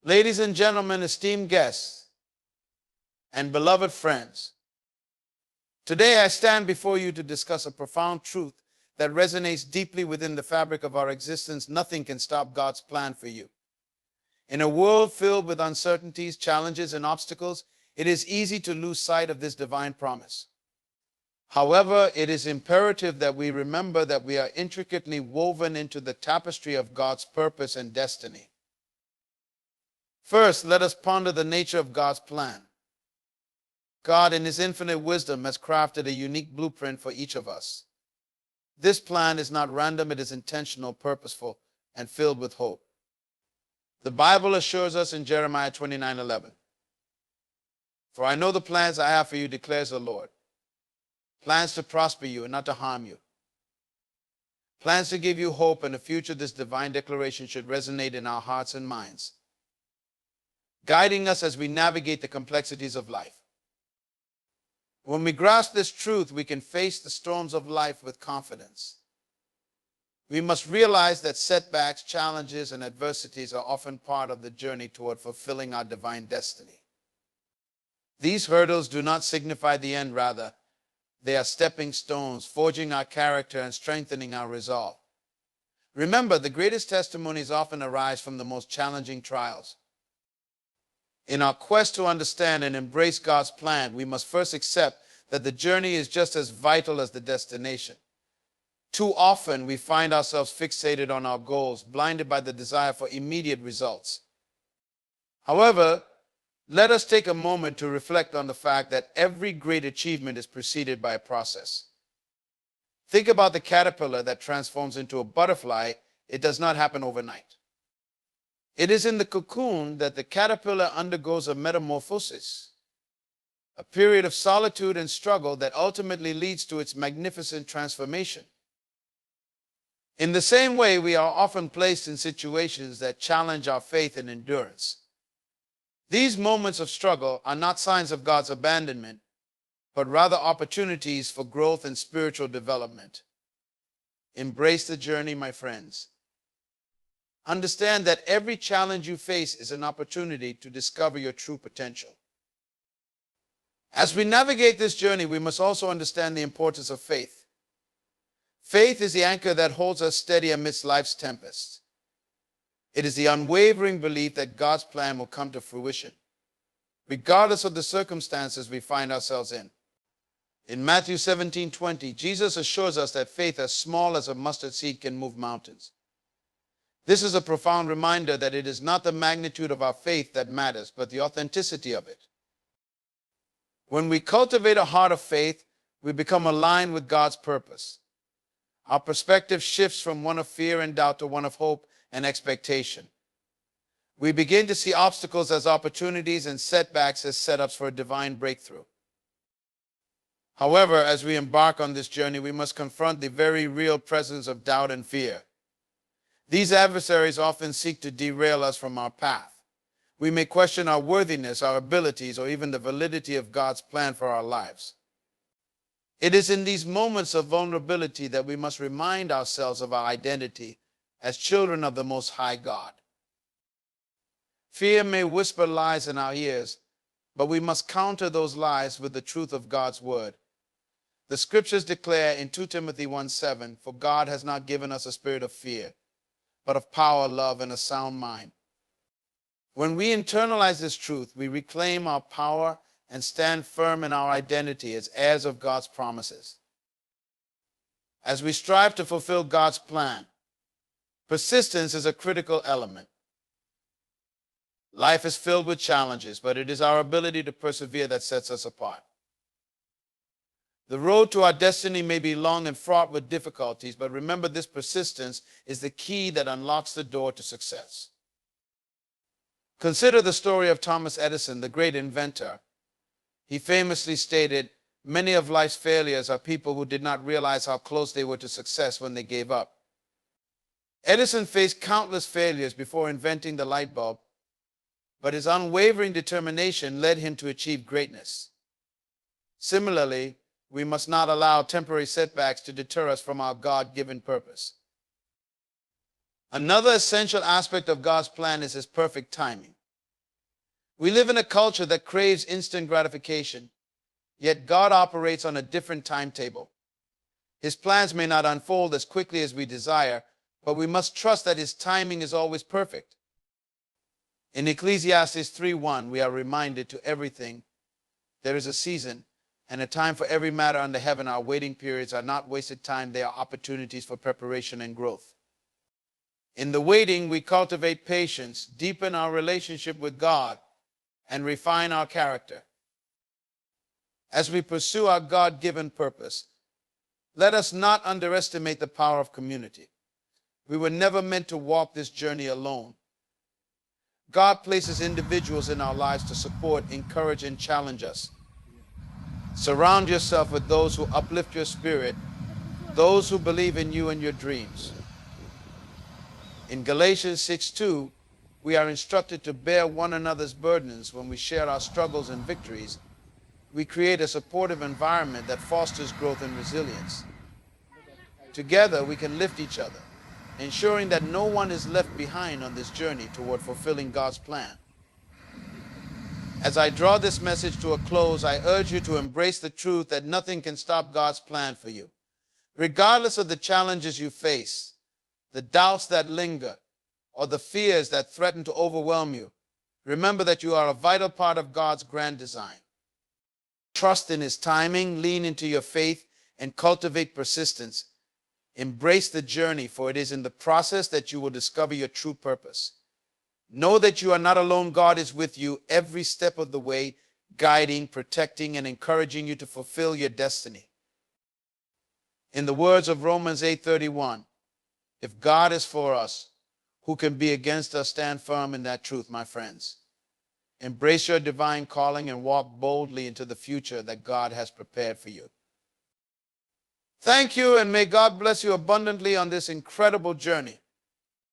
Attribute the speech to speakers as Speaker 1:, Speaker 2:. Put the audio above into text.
Speaker 1: Ladies and gentlemen, esteemed guests, and beloved friends, today I stand before you to discuss a profound truth that resonates deeply within the fabric of our existence. Nothing can stop God's plan for you. In a world filled with uncertainties, challenges, and obstacles, it is easy to lose sight of this divine promise. However, it is imperative that we remember that we are intricately woven into the tapestry of God's purpose and destiny. First, let us ponder the nature of God's plan. God, in His infinite wisdom, has crafted a unique blueprint for each of us. This plan is not random, it is intentional, purposeful, and filled with hope. The Bible assures us in Jeremiah 29:11, "For I know the plans I have for you, declares the Lord. Plans to prosper you and not to harm you. Plans to give you hope and a future." This divine declaration should resonate in our hearts and minds, guiding us as we navigate the complexities of life. When we grasp this truth, we can face the storms of life with confidence. We must realize that setbacks, challenges, and adversities are often part of the journey toward fulfilling our divine destiny. These hurdles do not signify the end, rather, they are stepping stones, forging our character and strengthening our resolve. Remember, the greatest testimonies often arise from the most challenging trials. In our quest to understand and embrace God's plan, we must first accept that the journey is just as vital as the destination. Too often, we find ourselves fixated on our goals, blinded by the desire for immediate results. However, let us take a moment to reflect on the fact that every great achievement is preceded by a process. Think about the caterpillar that transforms into a butterfly. It does not happen overnight. It is in the cocoon that the caterpillar undergoes a metamorphosis, a period of solitude and struggle that ultimately leads to its magnificent transformation. In the same way, we are often placed in situations that challenge our faith and endurance. These moments of struggle are not signs of God's abandonment, but rather opportunities for growth and spiritual development. Embrace the journey, my friends. Understand that every challenge you face is an opportunity to discover your true potential. As we navigate this journey, we must also understand the importance of faith. Faith is the anchor that holds us steady amidst life's tempests. It is the unwavering belief that God's plan will come to fruition, regardless of the circumstances we find ourselves in. In Matthew 17:20, Jesus assures us that faith as small as a mustard seed can move mountains. This is a profound reminder that it is not the magnitude of our faith that matters, but the authenticity of it. When we cultivate a heart of faith, we become aligned with God's purpose. Our perspective shifts from one of fear and doubt to one of hope and expectation. We begin to see obstacles as opportunities and setbacks as setups for a divine breakthrough. However, as we embark on this journey, we must confront the very real presence of doubt and fear. These adversaries often seek to derail us from our path. We may question our worthiness, our abilities, or even the validity of God's plan for our lives. It is in these moments of vulnerability that we must remind ourselves of our identity as children of the Most High God. Fear may whisper lies in our ears, but we must counter those lies with the truth of God's word. The scriptures declare in 2 Timothy 1:7, "For God has not given us a spirit of fear, but of power, love, and a sound mind." When we internalize this truth, we reclaim our power and stand firm in our identity as heirs of God's promises. As we strive to fulfill God's plan, persistence is a critical element. Life is filled with challenges, but it is our ability to persevere that sets us apart. The road to our destiny may be long and fraught with difficulties, but remember, this persistence is the key that unlocks the door to success. Consider the story of Thomas Edison, the great inventor. He famously stated, "Many of life's failures are people who did not realize how close they were to success when they gave up." Edison faced countless failures before inventing the light bulb, but his unwavering determination led him to achieve greatness. Similarly, we must not allow temporary setbacks to deter us from our God-given purpose. Another essential aspect of God's plan is His perfect timing. We live in a culture that craves instant gratification, yet God operates on a different timetable. His plans may not unfold as quickly as we desire, but we must trust that His timing is always perfect. In Ecclesiastes 3:1, we are reminded to everything there is a season and a time for every matter under heaven. Our waiting periods are not wasted time. They are opportunities for preparation and growth. In the waiting, we cultivate patience, deepen our relationship with God, and refine our character. As we pursue our God-given purpose, let us not underestimate the power of community. We were never meant to walk this journey alone. God places individuals in our lives to support, encourage, and challenge us. Surround yourself with those who uplift your spirit, those who believe in you and your dreams. In Galatians 6:2, we are instructed to bear one another's burdens. When we share our struggles and victories, we create a supportive environment that fosters growth and resilience. Together, we can lift each other, ensuring that no one is left behind on this journey toward fulfilling God's plan. As I draw this message to a close, I urge you to embrace the truth that nothing can stop God's plan for you. Regardless of the challenges you face, the doubts that linger, or the fears that threaten to overwhelm you, remember that you are a vital part of God's grand design. Trust in His timing, lean into your faith, and cultivate persistence. Embrace the journey, for it is in the process that you will discover your true purpose. Know that you are not alone. God is with you every step of the way, guiding, protecting, and encouraging you to fulfill your destiny. In the words of Romans 8:31, if God is for us, who can be against us? Stand firm in that truth, my friends. Embrace your divine calling and walk boldly into the future that God has prepared for you. Thank you, and may God bless you abundantly on this incredible journey.